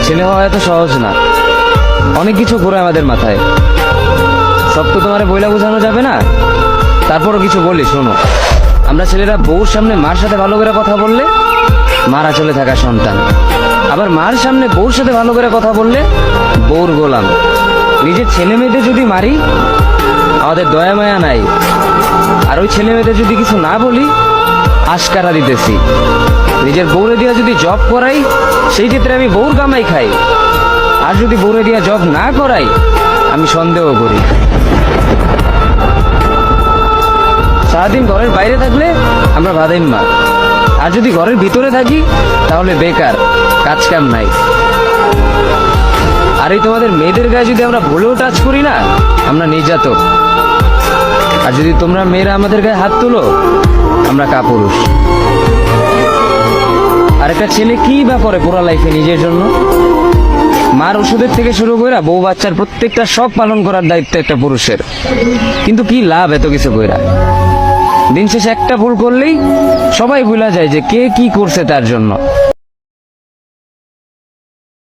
ছেলে হওয়া এত সহজ না, অনেক কিছু ঘুরে আমাদের মাথায়। সব তো তোমার বইলা বোঝানো যাবে না, তারপরও কিছু বলি শোনো। আমরা ছেলেরা বউর সামনে মার সাথে ভালো করে কথা বললে মারা চলে থাকা সন্তান, আবার মার সামনে বউর সাথে ভালো করে কথা বললে বউর গোলাম। নিজের ছেলে মেয়েদের যদি মারি আমাদের দয়া মায়া নাই, আর ওই ছেলে মেয়েদের যদি কিছু না বলি আশকারা দিতেছি। নিজের বউরে দিয়া যদি জব করাই সেই ক্ষেত্রে আমি বউর কামাই খাই, আর যদি বউরে দিয়া জব না করাই আমি সন্দেহ করি। সারাদিন ঘরের বাইরে থাকলে আমরা ভাদাইম্মা, আর যদি ঘরের ভিতরে থাকি তাহলে বেকার, কাজ কাম নাই। আর এই তোমাদের মেয়েদের গায়ে যদি আমরা ভুলেও টাচ করি না আমরা নির্যাতক, আর যদি তোমরা মেয়েরা আমাদের গায়ে হাত তুলো আমরা কাপুরুষ। আর একটা ছেলে কি বা করে পুরো লাইফে নিজের জন্য? মার ওষুধের থেকে শুরু করে বউ বাচ্চার প্রত্যেকটা শখ পালন করার দায়িত্ব একটা পুরুষের। কিন্তু কি লাভ এত কিছু কইরা? দিন শেষে একটা ভুল করলেই সবাই ভুলা যায় যে কে কি করছে তার জন্য।